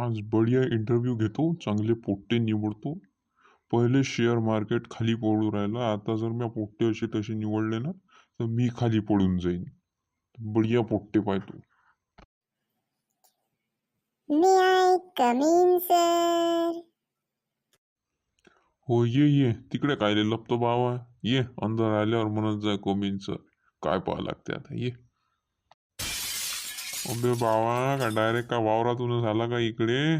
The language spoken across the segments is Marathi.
आज बढिया इंटरव्ह्यू घेतो, चांगले पोट्टे निवडतो. पहिले शेअर मार्केट खाली पडू राहिलं, आता जर मी पोट्टे असे तसे निवडले ना तर मी खाली पडून जाईन. बढिया पोट्टे पाहतो. May I come in, sir? हो, ये तिकडे काय लपतो बाबा. ये अंदर आल्यावर म्हणत जाय कोमींचं काय पाहा लागते आता. ये अबे बाबा, का डायरेक्ट का वावरातूनच आला का इकडे?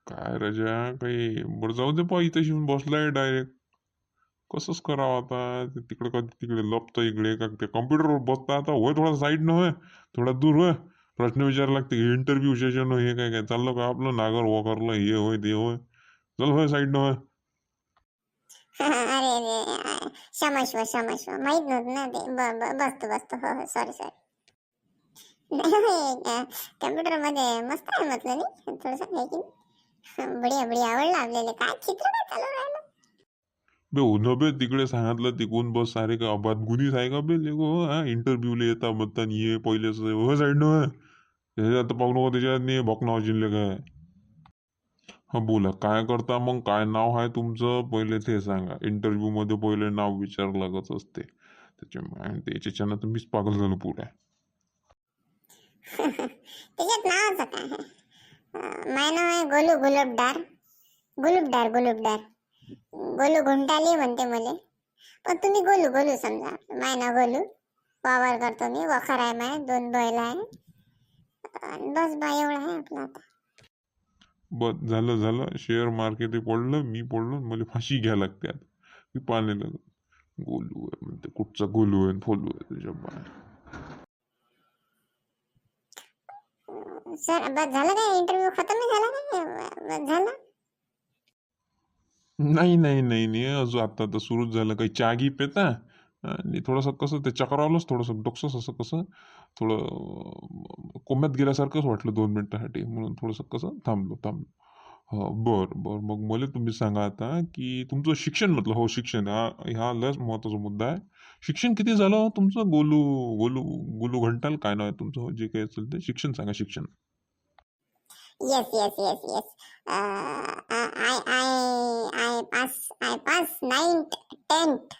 काय रजा काही बरं जाऊ दे पा, इथे येऊन बसलाय डायरेक्ट. कसंच करावं आता. तिकडे कधी तिकडे लपतं इकडे का ते कम्प्युटरवर बसता. आता होय थोडा साईड न होय, थोडा दूर होय. प्रश्न विचारायला लागते इंटरव्ह्यू सेशन हे काय काय चाललं का आपलं नागर वगरलं हे होय ते होय. चल होय साईड न होय. अरे अरे क्षमस्व क्षमस्व माहित नव्हतं ना ते. बसतो हो हो सॉरी सॉरी. नाही कम्प्युटर मध्ये मस्त आहे म्हटलं नाही थोडस आहे की बढिया बढिया आवडलं आपल्याला. काय चित्र काय चालू राहिलं? बे उन्ह बे तिकडे सांगितलं तिकून बस सारे का अबाद गुन्हीच आहे का बे लेगो. हा इंटरव्ह्यूला येता म्हणता ये पहिलेच हो साईड न होय. त्याच्यात आता पाहू नको, त्याच्यात नाही बक नाव जिल्हे काय. हा बोला, काय करता मग, काय नाव आहे तुमचं पहिले ते सांगा. इंटरव्ह्यू मध्ये पहिले नाव विचार लागत असते त्याच्यानं तर मीच पागल झालो पुऱ्या. त्याच्यात नावाचं काय आहे? माझं नाव आहे गोलू गुलबडार. गुलबडार गुलबडार. गोलू घुंटाली म्हणते मले, पण तुम्ही गोलू गोलू समजा. माझं नाव गोलू. वावर करतो मी, वखर आहे माय, 2 बैल आहे. बस बा एवढं आहे आपलं आता. बस झालं शेअर मार्केट पडलं, मी पडलो, मला फाशी घ्या लागते आता. मी पाहिलेलं गोलू आहे म्हणते, कुठचा गोलू आहे फोलू आहे त्याच्या बाहेर. सर बस झालं काय? इंटरव्ह्यू खतम झाला काय? बस झालं? नाही अजून आता तर सुरूच झालं. काही चहा घी पेता आणि थोडंसं कसं ते चक्रावलंच थोडंसं डोकसंच असं कसं थोडं कोम्यात गेल्यासारखंच वाटलं 2 मिनिटासाठी, म्हणून थोडंसं कसं थांबलो. हो बरं मग मला तुम्ही सांगा आता की तुमचं शिक्षण म्हटलं. हो शिक्षण हा लस महत्वाचा मुद्दा आहे. शिक्षण किती झालं हो तुमचं? गोलू गोलू गोलू घंटाल काय नाव आहे तुमचं जे काही असेल ते. शिक्षण सांगा शिक्षण. Yes. I pass 9th 10th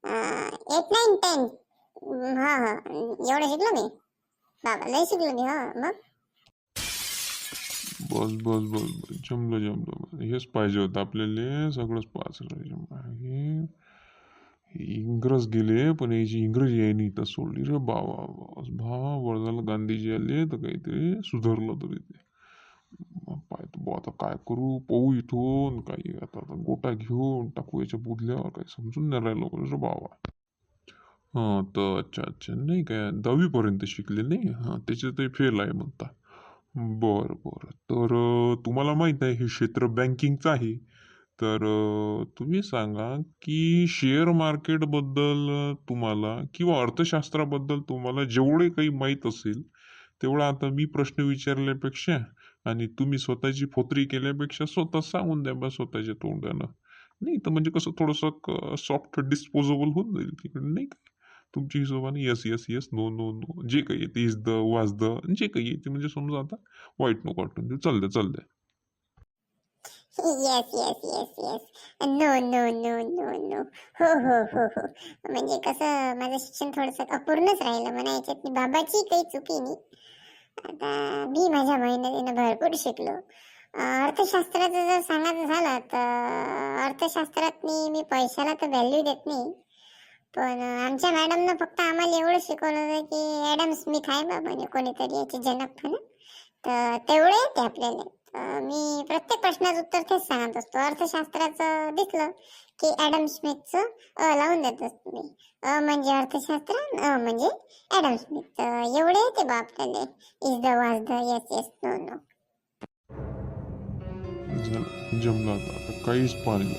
8 9 10. हा एवढं शिकलो मी बाबा, लय शिकलो मी. हो मग बस जमलं. हेच पाहिजे होतं आपल्याला. सगळंच पाहायचं. इंग्रज गेले पण याची इंग्रजी आहे नाही तर सोडली रे बाबा. बरं झालं गांधीजी आले तर काहीतरी सुधारलं तरी ते. पाहतो आता काय करू, पाहू इथून काही आता गोटा घेऊन टाकू याच्या बुदल्यावर. काही समजून नाही राहिलं रे बाबा. हा तर अच्छा नाही काय 10वी पर्यंत शिकले नाही. हा त्याच्यातही फेल आहे म्हणता. बरं तर तुम्हाला माहित आहे हे क्षेत्र बँकिंगचं आहे. तर तुम्ही सांगा की शेअर मार्केट बद्दल तुम्हाला किंवा अर्थशास्त्राबद्दल तुम्हाला जेवढे काही माहीत असेल तेवढं आता मी प्रश्न विचारल्यापेक्षा आणि तुम्ही स्वतःची फोत्री केल्यापेक्षा स्वतः सांगून द्या बा स्वतःच्या तोंडानं. नाही तर म्हणजे कसं थोडंसं सॉफ्ट डिस्पोजेबल होऊन जाईल तिकडे नाही का. तुमच्या हिशोबाने येस नो जे काही येते इज द वाज द जे काही येते म्हणजे समजा आता वाईट नको वाटून देऊ. चाल द्या. Yes no. हो. म्हणजे कसं माझं शिक्षण थोडंसं अपूर्णच राहिलं म्हणा. याच्यात बाबाची काही चुकी नाही. आता मी माझ्या मेहनतीनं भरपूर शिकलो. अर्थशास्त्राचं जर सांगायचं झालं तर अर्थशास्त्रात मी पैशाला तर व्हॅल्यू देत नाही. पण आमच्या मॅडमनं फक्त आम्हाला एवढं शिकवलं होतं की ॲडम स्मिथ आहे बा म्हणजे कोणीतरी याचे जनक म्हणून. तर तेवढे येते आपल्याला. मी प्रत्येक प्रश्नाचं उत्तर तेच सांगत असतो. अर्थशास्त्राचं दिसलं की ॲडम स्मिथचं लावून देत असतो मी. म्हणजे अर्थशास्त्र, म्हणजे ॲडम स्मिथ. तर एवढे येते बा आपल्याला. इज द वाज द येस नो. जमलं आता काहीच पाहिलं